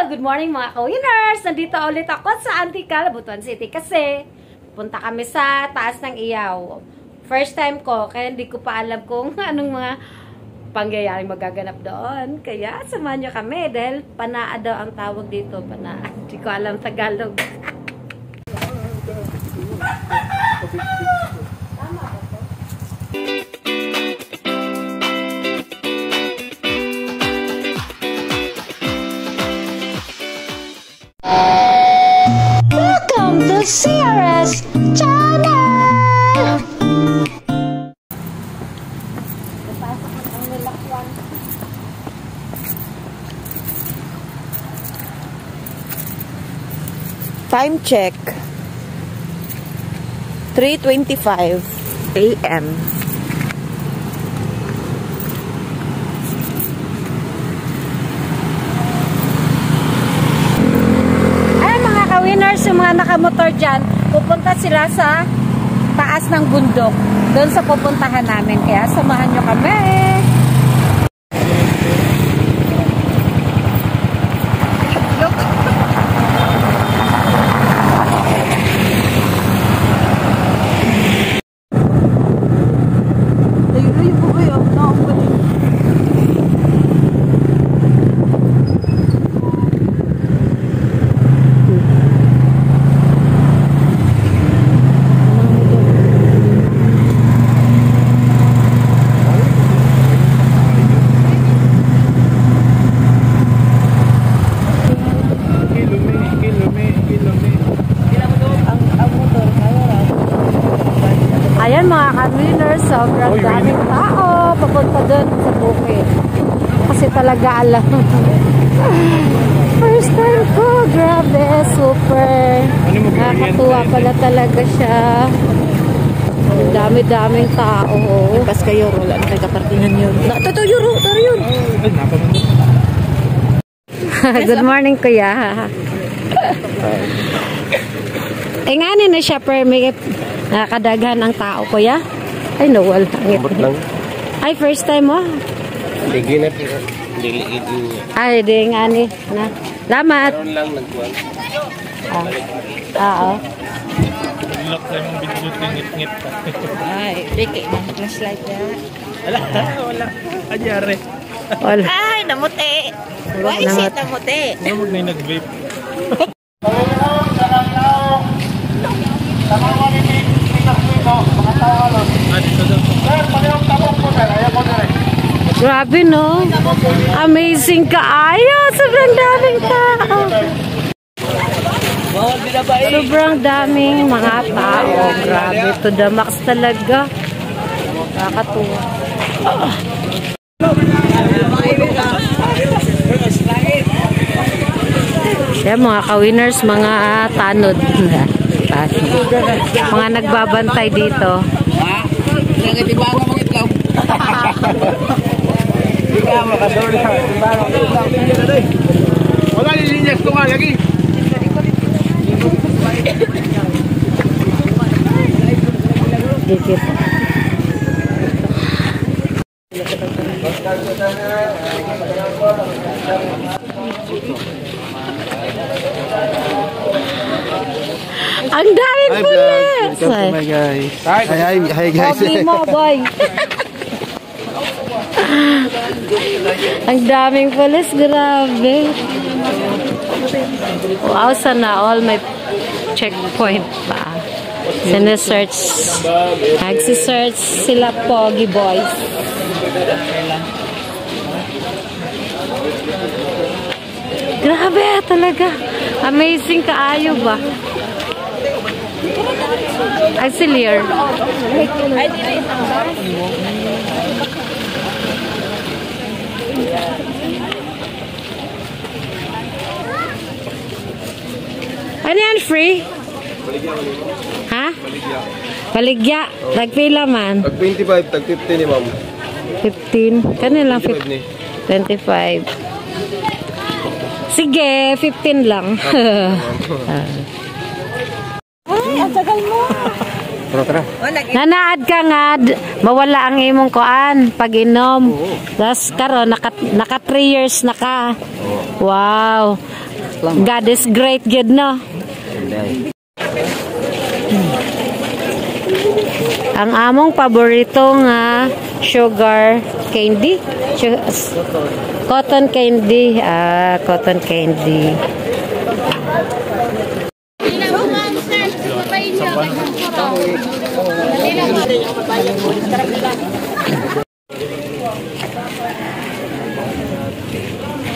Good morning mga ka-winners! Nandito ulit ako sa Antica, Butuan City kasi punta kami sa taas ng Iyaw. First time ko, kaya hindi ko pa alam kung anong mga pangyayaring magaganap doon. Kaya samahan nyo kami dahil panaa daw ang tawag dito. Panaa. Hindi ko alam Tagalog. Welcome to CRS Channel! Time check. 3:25 AM. Winners, yung mga nakamotor dyan, pupunta sila sa taas ng bundok. Doon sa pupuntahan namin. Kaya samahan nyo kami. Ayan mga ka-winners, sobrang daming tao papunta doon sa bukid. Kasi talaga alam. First time ko, grabe, super. Nakakatuwa pala talaga siya. Ang dami-daming tao. Pas kayo, wala na kagapartingan yun. Ito, yun. Good morning, kuya. Nganin na siya, per may nakakadaghan ang tao, kuya. Ay, no, wala. Ay, first time mo? Ligi na po. Ay, di ngani. Na. Lamat. Meron lang nagkuhan. Oo. Lock na yung video ngit-ngit pa. Ay, Ricky, flashlight na. Wala. Anyari. Wala. Ay, namuti. Why is it namuti? Huwag na yung nag-vape. Grabe, no? Amazing kaayo. Sobrang daming tao. Sobrang daming mga tao. Grabe. To the max talaga. Nakakatuwa. Yan, mga ka-winners, mga tanod. Mga nagbabantay dito. Wala nilinyas ko nga lagi. Dikit. Ang daming pulis! Hi guys. Hi guys. Pogi mo, boy. Ang daming pulis, grabe. Wow, sana all may checkpoint pa. Sinesearch. Nagsisearch sila, Pogi boys. Grabe talaga. Amazing kaayo ba? Auxiliar. Ano yan? Free? Ha? Baligya. Nagpila man? Tag 25, tag 50 ni ma'am. 15. Kanila 25. Sige, 15 lang. Ay, ang tagal mo. Tara. Nanaad ka nga, mawala ang imong kuan pag inom. Tapos karon naka 3 years na ka. Wow. God is great, good no? Ang among paborito nga sugar candy. Cotton candy. Cotton candy.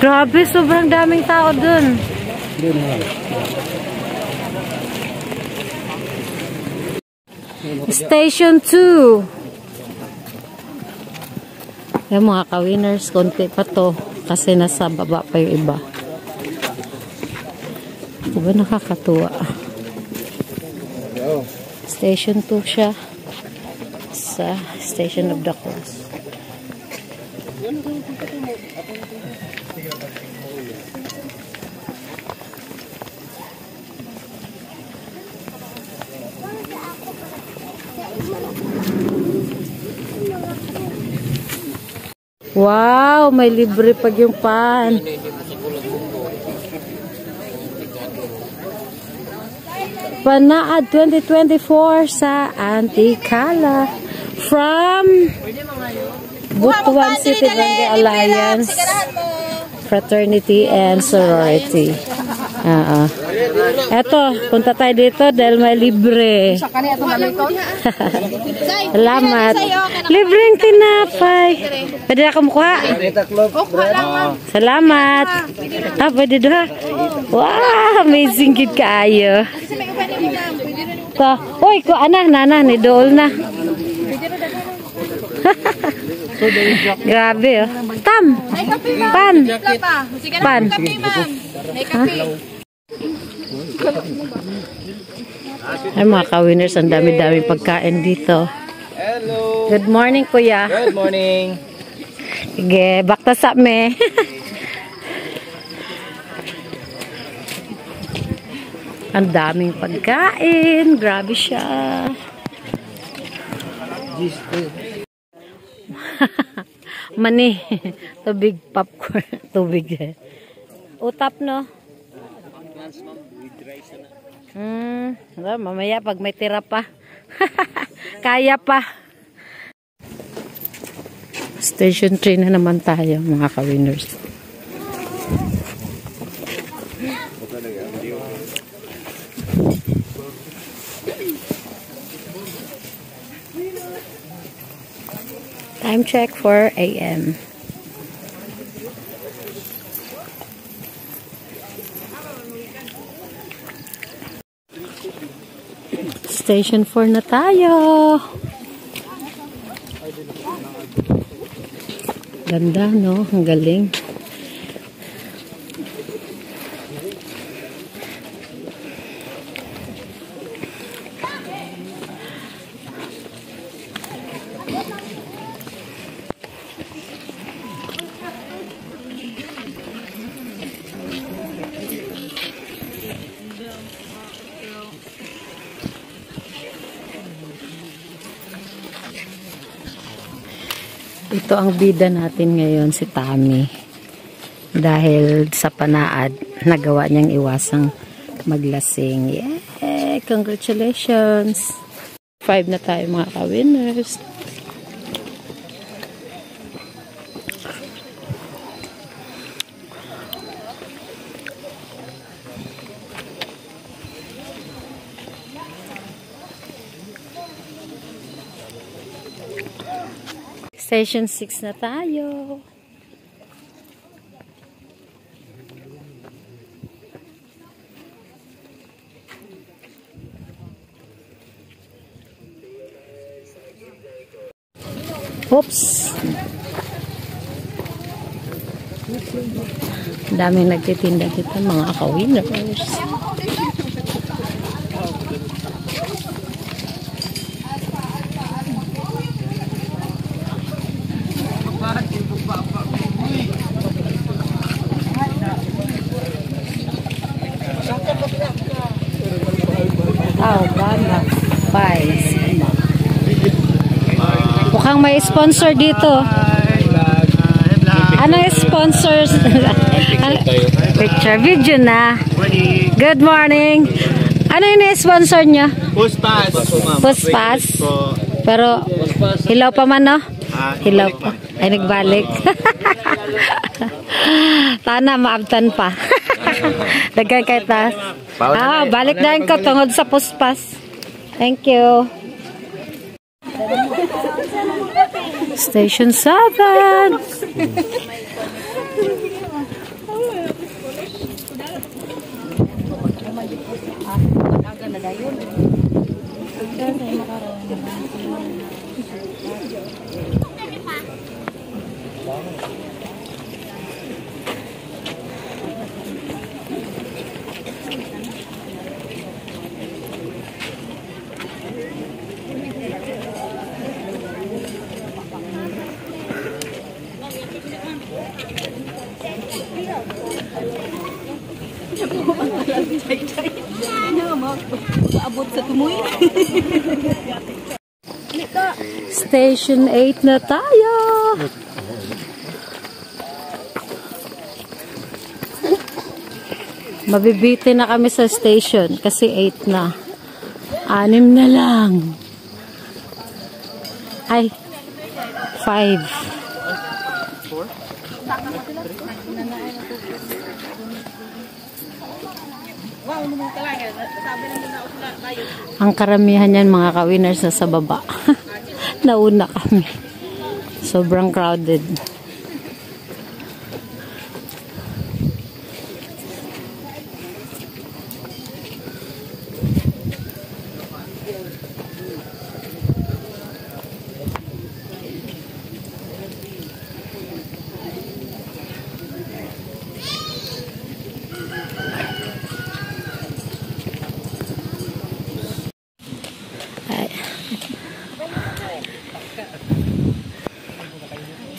Grabe, sobrang daming tao dun. Station 2. Yung mga ka-winners, konti pa to. Kasi nasa baba pa yung iba. Diba nakakatuwa? Station 2 siya. Sa Station of the Cross. Wow, may libre pag yung pan. Panaad 2024 sa Antikala from Butuan City Barangay Alliance Fraternity and Sorority. Eto, punta tayo dito dahil may libre. Salamat. Libreng tinapay. Pwede na kumukuha? Salamat. Pwede na. Wow, amazing good kaayo. Uy, ko nana, ni Dol na. Grabe oh. Tam. Pan. Pan. Ay mga ka-winners, ang dami-dami pagkain dito. Hello. Good morning, kuya. Good morning. Sige, bakta sa me. Ang daming pagkain. Grabe siya. Mani. Tubig popcorn. Tubig. Utap, no? Mamaya pag may tira pa. Kaya pa. Station 3 na naman tayo, mga ka-winners. Time check 4 a.m. Station 4 na tayo. Ganda, no? Ang galing. Ito ang bida natin ngayon, si Tami. Dahil sa panaad, nagawa niyang iwasang maglasing. Yeah! Congratulations! 5 na tayo mga ka-winners. Station 6 na tayo. Oops. Daming nagtitinda dito mga ka-winners. Mukhang may sponsor dito. Anong sponsors? Picture video na. Good morning. Ano yung sponsor nyo? Puspas. Puspas. Pero hilaw pa man, no? Hilaw pa. Ay, nagbalik. Tana, maabtan pa. Dagay kay ta. Balik na ko tungod sa puspas. Thank you. Station 7. Station 8 na tayo. Mabibitin na kami sa station kasi 8 na. 6 na lang. Ay, 5. Ang karamihan yan mga ka-winners na sa baba. Nauna kami. Sobrang crowded.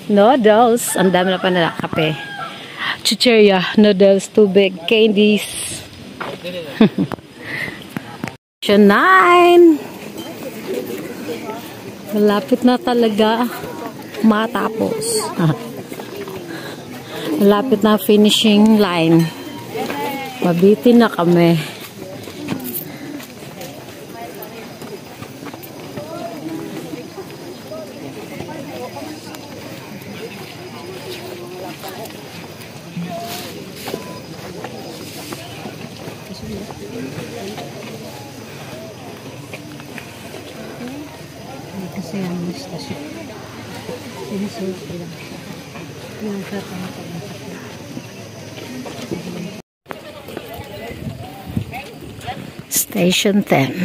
Noodles. Ang dami na pa na kape. Chicheria. Noodles. Tubig. Candies. Station 9. Malapit na talaga matapos. Malapit na finishing line. Mabitin na kami. Kasi ang stasyon. Sinusunod lang siya. Yung katama ko lang sa Station 10.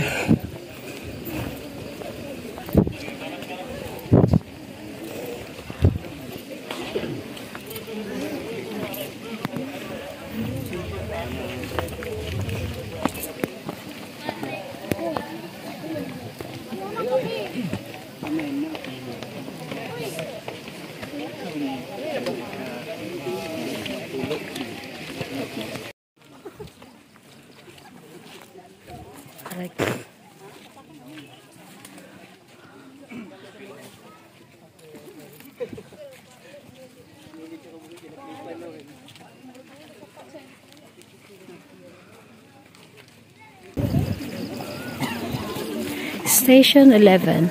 Station 11.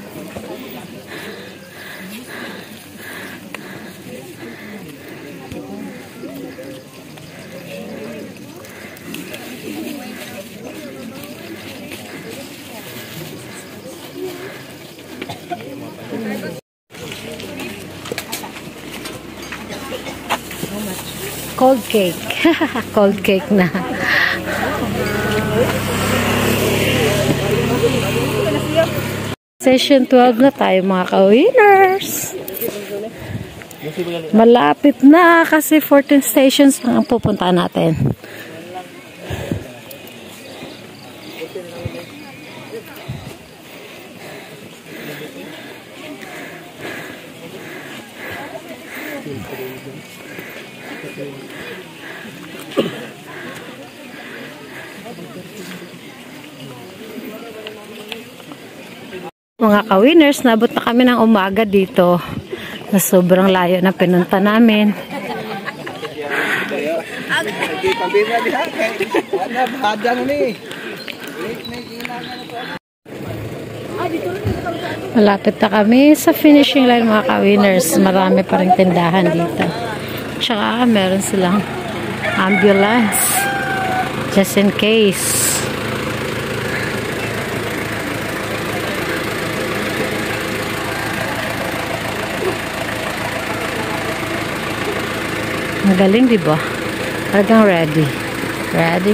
Cold cake. Cold cake na. Session 12 na tayo mga ka-winners. Malapit na kasi 14 stations lang ang pupunta natin. Mga ka-winners, nabot na kami ng umaga dito. Na sobrang layo na pinunta namin. Pambira diha kay ana bahadyan ni. Malapit na kami sa finishing line mga ka-winners. Marami pa rin tindahan dito. Tsaka meron silang ambulance. Just in case. Ang galing, di ba? Talagang ready. Ready.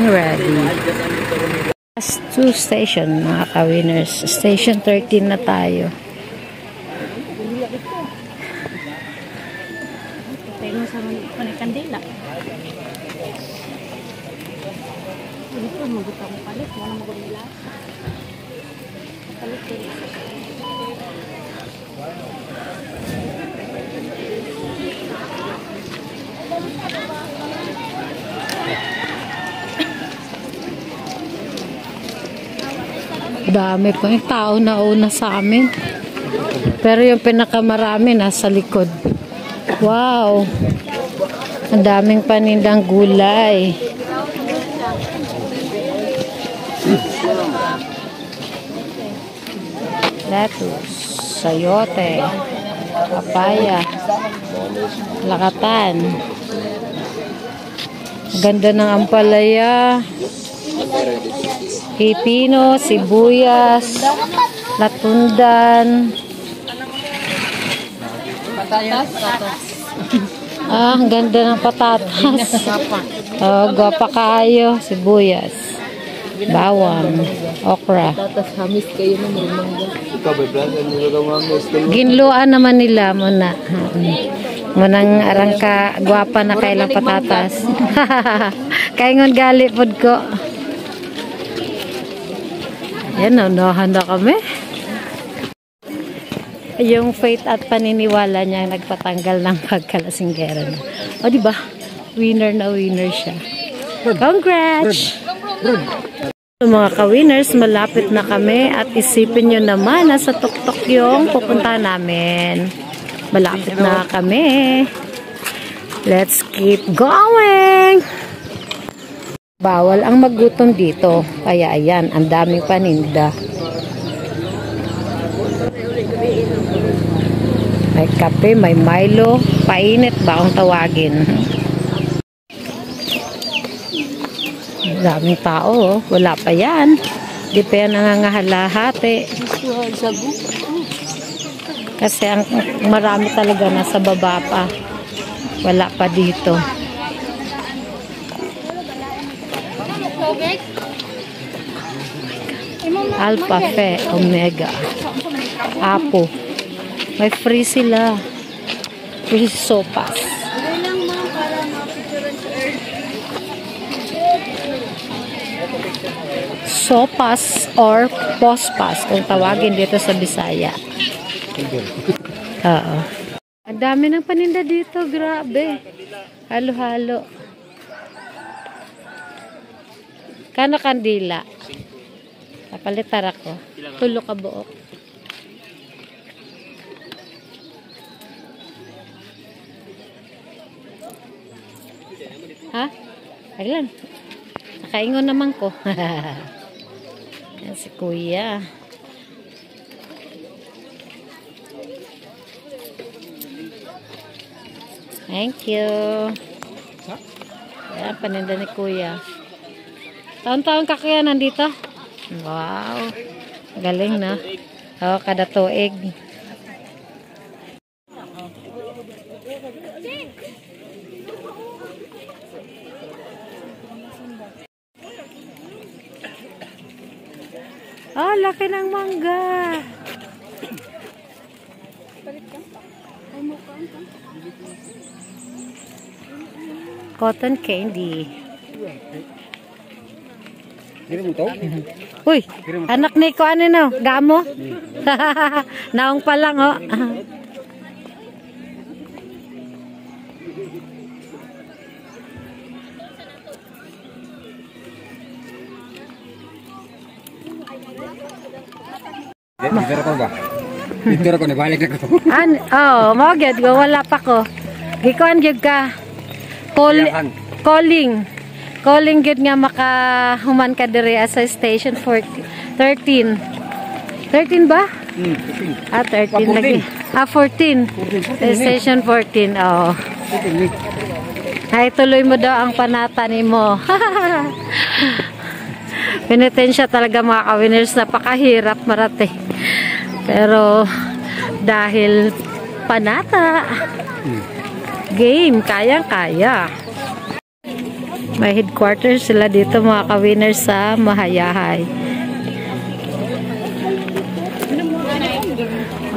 Last 2 station, mga ka-winners. Station 13 na tayo. Tayo sa kandila. Dito, magutang palit. Wala magumila. Palit din. Dami pa yung tao na una sa amin. Pero yung pinakamarami nasa likod. Wow! Ang daming panindang gulay. Lettuce, sayote, papaya, lakatan. Ganda ng ampalaya. Pipino, sibuyas, latundan. Ang ganda ng patatas. Oh, gwapa kayo, sibuyas, bawang, okra. Ginluan naman nila muna. Munang arangka gwapa na kailang patatas. Kaingon gali pod ko. Yan, naunahan na kami. Yung faith at paniniwala niya nagpatanggal ng pagkalasinggera niya. O, diba? Winner na winner siya. Congrats! Mga ka-winners, malapit na kami at isipin nyo naman na sa tuktok yung pupunta namin. Malapit na kami. Let's keep going! Bawal ang magutom dito. Kaya ayan, ang daming paninda. May kape, may Milo. Painit ba ang tawagin? Daming tao. Wala pa yan. Di pa yan nangangahalahati. Kasi ang marami talaga nasa baba pa. Wala pa dito. Alpha, Phi, Omega, Apo. May free sila. Free sopas. Sopas or pospas kung tawagin dito sa Bisaya. Oo. Ang dami ng paninda dito. Grabe. Halo-halo. Kano kandila? Kapalitar ako. Tulo ka buok. Ha? Aglan. Nakaingon naman ko. Yan si Kuya. Thank you. Yan, paninda ni Kuya. Taon-taon ka kaya nandito? Wow. Galing na. Oh, kada tuig. Oh, laki ng mangga. Cotton candy. Uy, anak ni ko ano no? Gamo? Naong pa lang oh. Picture ko ba? Picture ko ni balik na ko. Mo gid go wala pa ko. Gikuan gyud ka. Calling Calling good nga makahuman ka dire sa station 13. 13 ba? 13 lagi. 14. Station 14. Oo. Ay, tuloy mo daw ang panata ni mo. Penitensya talaga mga ka-winners. Napakahirap marate. Pero, dahil panata, game, kayang-kaya. May headquarters sila dito mga ka-winners sa Mahayahay.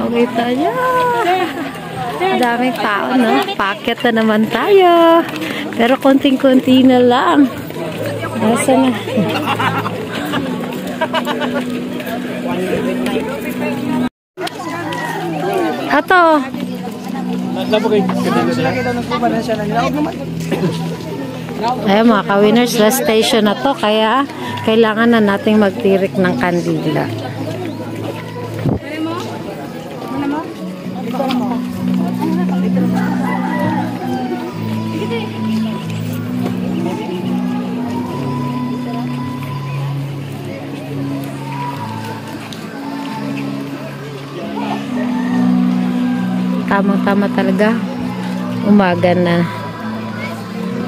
Okay tayo. Daming tao, no? Packet na naman tayo. Pero konting-konti na lang. Nasa na? Ato. Ayan mga ka-winners, last station na to. Kaya kailangan na nating magtirik ng kandila. Tamang-tama talaga. Umaga na.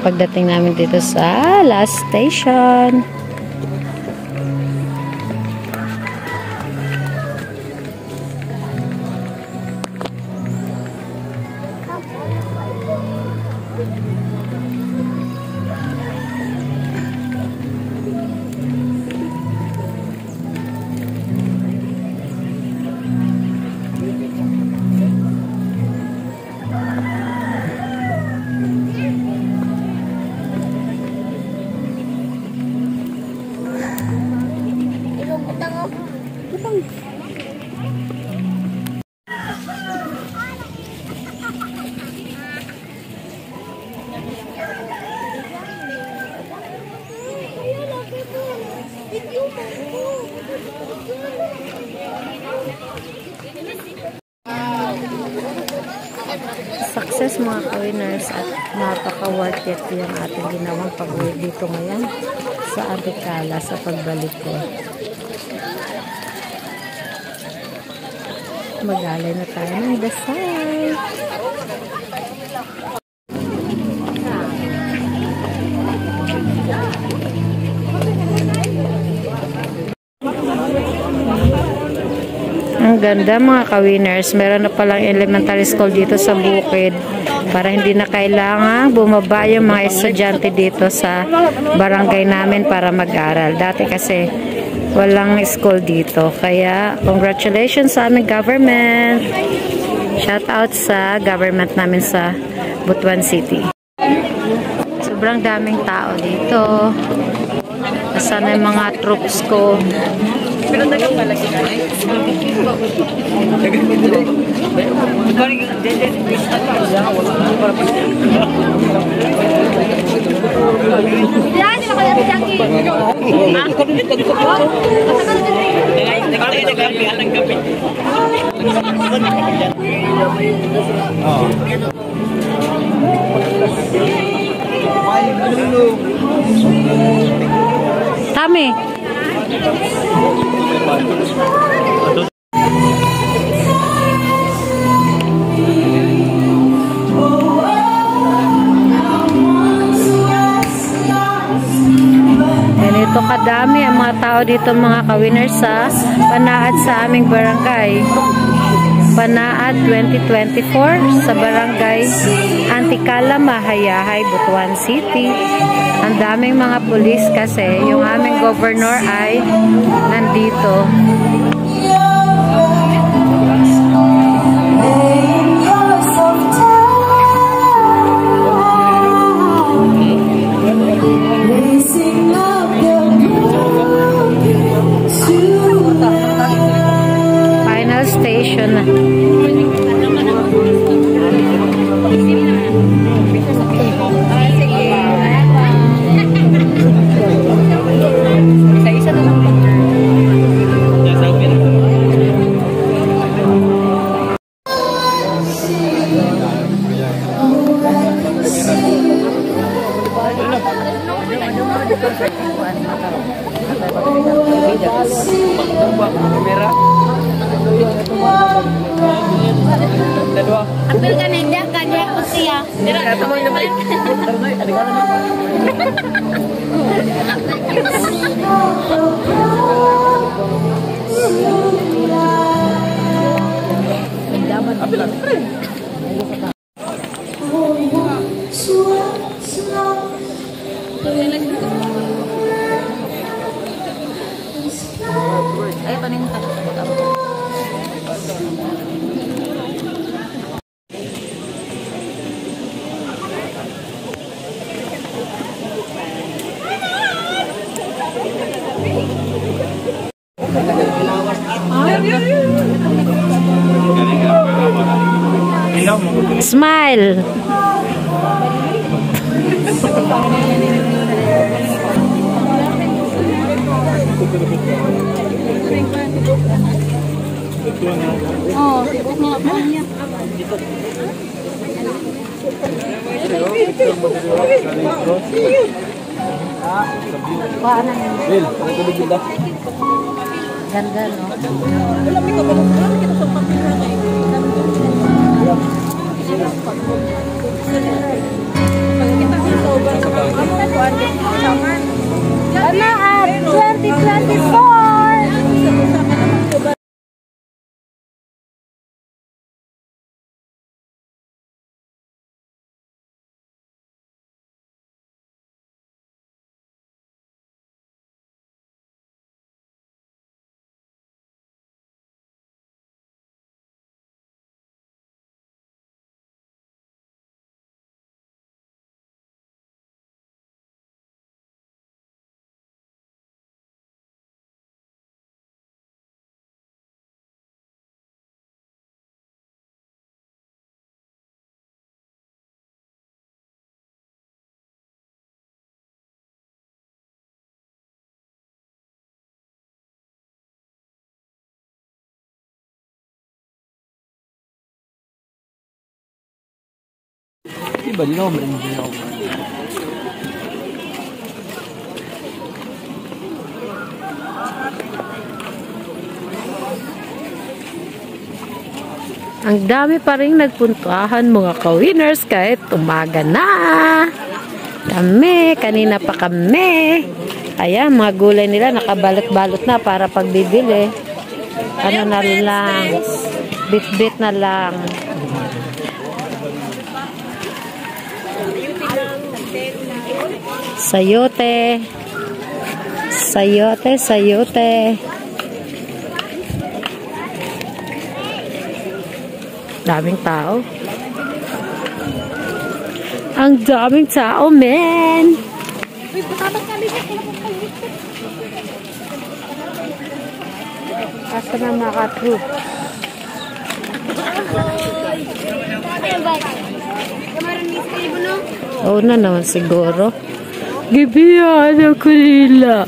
Pagdating namin dito sa last station. Success mga ka-winners at napaka-worth it yung ating ginawang pag-uwi dito ngayon sa Antikala sa pagbalik ko. Mag-alay na tayo ng dasal. Ang ganda mga ka-winners. Meron na palang elementary school dito sa bukid para hindi na kailangan bumaba yung mga estudyante dito sa barangay namin para mag-aral. Dati kasi walang school dito. Kaya congratulations sa aming government. Shout out sa government namin sa Butuan City. Sobrang daming tao dito. Sana yung mga troops ko. Pero dagang malaki ka na eh. Tami. Ganito kadami ang mga tao dito mga ka-winners sa Panaad sa aming barangay. Panaad 2024 sa barangay Antikala, Mahayahay, Butuan City. Ang daming mga pulis kasi yung aming governor ay nandito. Final station na. Apil ka na hindi ka niya ko siya. Ay, paning Smile. Ganda, no? Ano at 2024? Iba din ako, marimigin ako. Ang dami pa rin nagpuntuahan mga ka-winners kahit umaga na. Kami, kanina pa kami. Ayan, mga gulay nila nakabalot-balot na para pagbibili. Ano na lang, bit-bit na lang. Sayote. Sayote, sayote. Daming tao. Ang daming tao, men. Asa na makatro. Oo na naman siguro. Gibihan ako nila.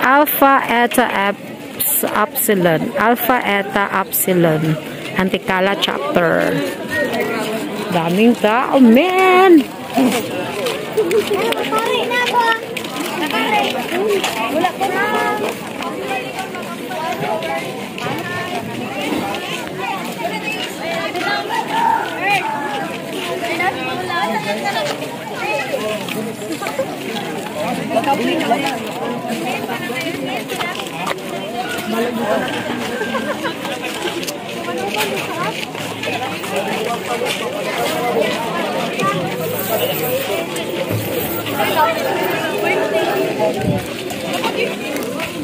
Alpha, Eta, Epsilon. Alpha, Eta, Epsilon. Antikala chapter. Daming tao, man! Wala ko na.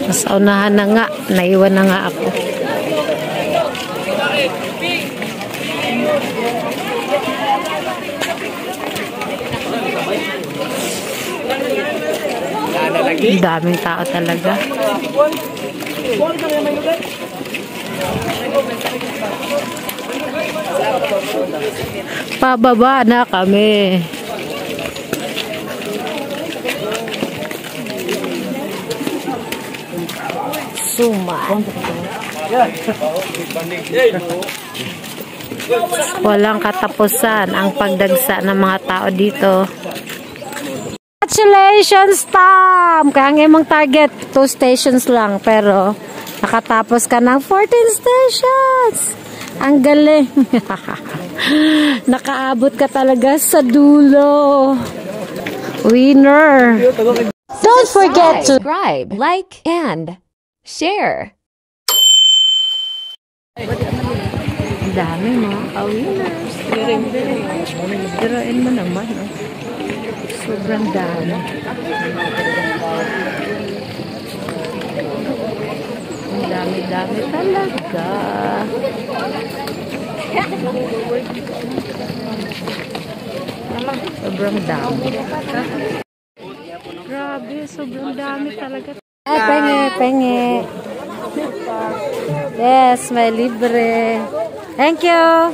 Sa unahan na nga, naiwan na nga ako. Daming tao talaga. Pababa na kami. Suma. Walang katapusan ang pagdagsa ng mga tao dito. Congratulations, Tom! Kaya ang imong target, 2 stations lang. Pero, nakatapos ka ng 14 stations! Ang galing! Nakaabot ka talaga sa dulo. Winner! Don't forget to subscribe, like, and share. Ang dami mga ka-winners. Diroin mo naman. Oh. Sobrang dami. Ang dami-dami talaga. Sobrang dami. Grabe, sobrang dami talaga. Penge. Yes, may libre. Thank you.